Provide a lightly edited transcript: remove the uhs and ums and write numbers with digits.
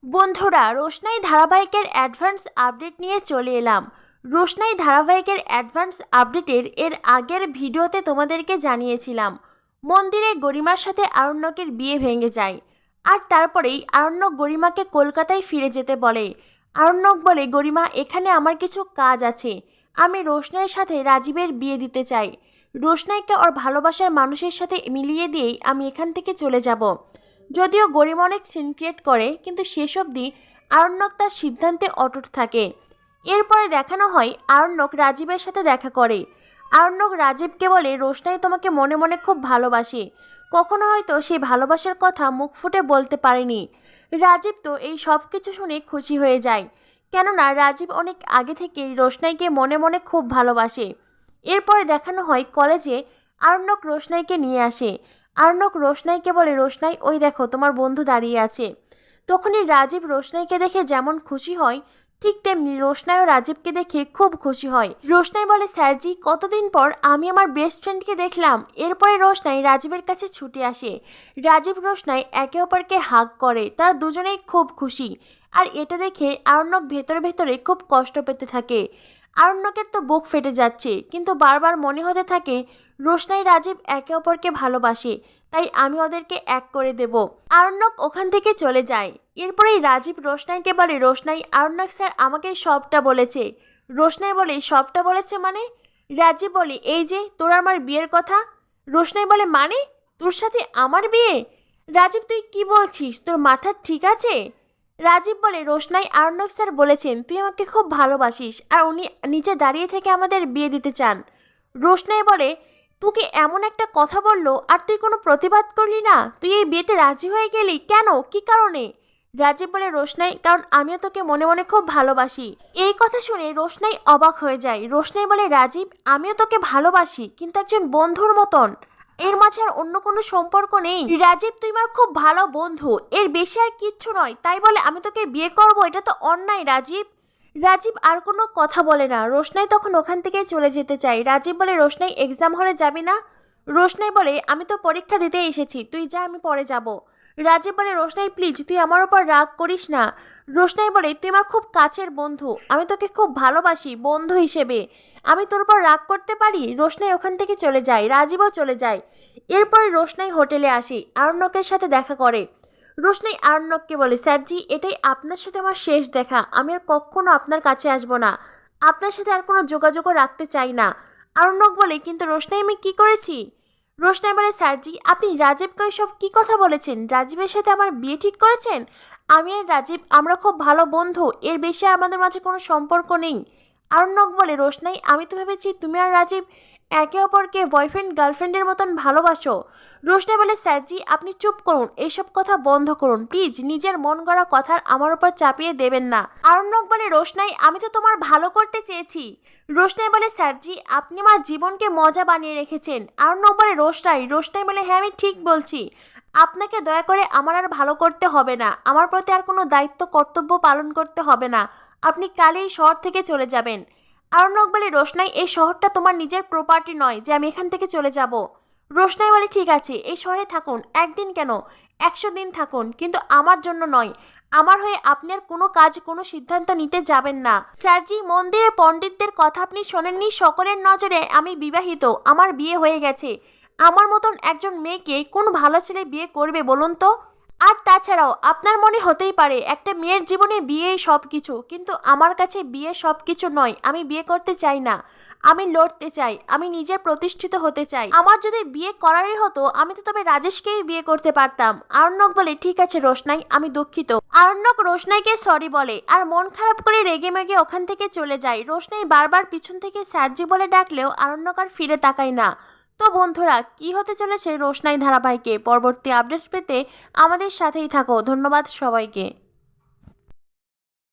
বন্ধুরা, রোশনাই ধারাবাহিকের advance update নিয়ে চলে এলাম। রোশনাই ধারাবাহিকের অ্যাডভান্স আপডেটের আগের ভিডিওতে তোমাদেরকে জানিয়েছিলাম মন্দিরে গরিমার সাথে আরণ্যকের বিয়ে ভেঙে যায়। আর তারপরেই আরণ্যক গরিমাকে কলকাতায় ফিরে যেতে বলে। আরণ্যক বলে, গরিমা, এখানে আমার কিছু কাজ আছে, আমি রোশনাইয়ের সাথে রাজীবের বিয়ে দিতে চাই। রোশনাইকে ওর ভালোবাসার মানুষের সাথে মিলিয়ে দিয়েই আমি এখান থেকে চলে যাব। যদিও গরিমা অনেক সিন ক্রিয়েট করে, কিন্তু শেষ অবধি আরণ্যক তার সিদ্ধান্তে অটুট থাকে। এরপরে দেখানো হয় আরণ্যক রাজীবের সাথে দেখা করে। আরণ্যক রাজীবকে বলে, রোশনাই তোমাকে মনে মনে খুব ভালোবাসে, কখনো হয়তো সেই ভালোবাসার কথা মুখ ফুটে বলতে পারেনি। রাজীব তো এই সব কিছু শুনে খুশি হয়ে যায়, কেননা রাজীব অনেক আগে থেকেই রোশনাইকে মনে মনে খুব ভালোবাসে। এরপরে দেখানো হয় কলেজে আরণ্যক রোশনাইকে নিয়ে আসে। আরণ্যক রোশনাইকে বলে, রোশনাই, ওই দেখো তোমার বন্ধু দাঁড়িয়ে আছে। তখনই রাজীব রোশনাইকে দেখে যেমন খুশি হয়, ঠিক তেমনি রোশনাইও রাজীবকে দেখে খুব খুশি হয়। রোশনাই বলে, স্যারজি, কতদিন পর আমি আমার বেস্ট ফ্রেন্ডকে দেখলাম। এরপরে রোশনাই রাজীবের কাছে ছুটে আসে। রাজীব রোশনাই একে অপরকে হাগ করে, তারা দুজনেই খুব খুশি। আর এটা দেখে আরণ্যক ভেতরে ভেতরে খুব কষ্ট পেতে থাকে। আরণ্যকের তো বুক ফেটে যাচ্ছে, কিন্তু বারবার মনে হতে থাকে রোশনাই রাজীব একে অপরকে ভালোবাসে, তাই আমি ওদেরকে এক করে দেব। আরণ্যক ওখান থেকে চলে যায়। এরপরেই রাজীব রোশনাইকে বলে, রোশনাই, আরণ্যক স্যার আমাকে সবটা বলেছে। রোশনাই বলে, সবটা বলেছে মানে? রাজীব বলে, এই যে তোর আমার বিয়ের কথা। রোশনাই বলে, মানে তোর সাথে আমার বিয়ে? রাজীব, তুই কি বলছিস? তোর মাথা ঠিক আছে? রাজীব বলে, রোশনাই, আরণ্যক স্যার বলেছেন তুই আমাকে খুব ভালোবাসিস, আর উনি নিচে দাঁড়িয়ে থেকে আমাদের বিয়ে দিতে চান। রোশনাই বলে, তোকে এমন একটা কথা বললো আর তুই কোনো প্রতিবাদ করলি না? তুই এই বিয়েতে রাজি হয়ে গেলি কেন? কি কারণে? রাজীব বলে, রোশনাই, কারণ আমিও তোকে মনে মনে খুব ভালোবাসি। এই কথা শুনে রোশনাই অবাক হয়ে যায়। রোশনাই বলে, রাজীব, আমিও তোকে ভালোবাসি, কিন্তু একজন বন্ধুর মতন, এর মাঝে আর অন্য কোনো সম্পর্ক নেই। রাজীব, তুই আমার খুব ভালো বন্ধু, এর বেশি আর কিচ্ছু নয়, তাই বলে আমি তোকে বিয়ে করব, এটা তো অন্যায়। রাজীব রাজীব আর কোনো কথা বলে না। রোশনাই তখন ওখান থেকে চলে যেতে চায়। রাজীব বলে, রোশনাই, এক্সাম হলে যাবি না? রোশনাই বলে, আমি তো পরীক্ষা দিতে এসেছি, তুই যা, আমি পরে যাব। রাজীব বলে, রোশনাই প্লিজ, তুই আমার উপর রাগ করিস না। রোশনাই বলে, তুই আমার খুব কাছের বন্ধু, আমি তোকে খুব ভালোবাসি বন্ধু হিসেবে, আমি তোর উপর রাগ করতে পারি? রোশনাই ওখান থেকে চলে যায়, রাজীবও চলে যায়। এরপরে রোশনাই হোটেলে আসে, আরণ্যকের সাথে দেখা করে। রোশনাই আরণ্যককে বলে, স্যারজি, এটাই আপনার সাথে আমার শেষ দেখা, আমি আর কখনো আপনার কাছে আসবো না, আপনার সাথে আর কোনো যোগাযোগও রাখতে চাই না। আরণ্যক বলে, কিন্তু রোশনাই, আমি কি করেছি? রোশনাই বলে, স্যারজি, আপনি রাজীবকে সব কি কথা বলেছেন? রাজীবের সাথে আমার বিয়ে ঠিক করেছেন? আমি আর রাজীব আমরা খুব ভালো বন্ধু, এর বেশি আমাদের মাঝে কোনো সম্পর্ক নেই। আরণ্যক বলে, রোশনাই, আমি তো ভেবেছি তুমি আর রাজীব একে অপরকে বয়ফ্রেন্ড গার্লফ্রেন্ডের মতন ভালোবাসো। রোশনাই বলে, স্যারজি, আপনি চুপ করুন, এইসব কথা বন্ধ করুন প্লিজ, নিজের মন গড়া কথা আমার উপর চাপিয়ে দেবেন না। আরণ্যক বলে, রোশনাই, আমি তো তোমার ভালো করতে চেয়েছি। রোশনাই বলে, স্যারজি, আপনি আমার জীবনকে মজা বানিয়ে রেখেছেন। আরণ্যক বলে, রোশনাই বলে, হ্যাঁ, আমি ঠিক বলছি, আপনাকে দয়া করে আমার আর ভালো করতে হবে না, আমার প্রতি আর কোনো দায়িত্ব কর্তব্য পালন করতে হবে না, আপনি কালই এই শহর থেকে চলে যাবেন। আরণ্যক বলে, রোশনাই, এই শহরটা তোমার নিজের প্রপার্টি নয় যে আমি এখান থেকে চলে যাব। রোশনাই বলে, ঠিক আছে, এই শহরে থাকুন, একদিন কেন 100 দিন থাকুন, কিন্তু আমার জন্য নয়, আমার হয়ে আপনি আর কোনো কাজ কোনো সিদ্ধান্ত নিতে যাবেন না। স্যারজি, মন্দিরে পণ্ডিতদের কথা আপনি শোনেননি? সকলের নজরে আমি বিবাহিত, আমার বিয়ে হয়ে গেছে, আমার মতন একজন মেয়েকে কোন ভালো ছেলে বিয়ে করবে বলুন তো? আর তাছাড়াও আপনার মনে হতেই পারে একটা মেয়ের জীবনে বিয়েই সব কিছু, কিন্তু আমার কাছে বিয়ে সব কিছু নয়, আমি বিয়ে করতে চাই না, আমি লড়তে চাই, আমি নিজে প্রতিষ্ঠিত হতে চাই। আমার যদি বিয়ে করারই হতো আমি তো তবে রাজেশকেই বিয়ে করতে পারতাম। আরণ্যক বলে, ঠিক আছে রোশনাই, আমি দুঃখিত। আরণ্যক রোশনাইকে সরি বলে আর মন খারাপ করে রেগে মেগে ওখান থেকে চলে যায়। রোশনাই বারবার পিছন থেকে স্যারজি বলে ডাকলেও আরণ্যক আর ফিরে তাকায় না। তো বন্ধুরা, কি হতে চলেছে রোশনাই ধারাবাহিকে পরবর্তী আপডেট পেতে আমাদের সাথেই থাকো। ধন্যবাদ সবাইকে।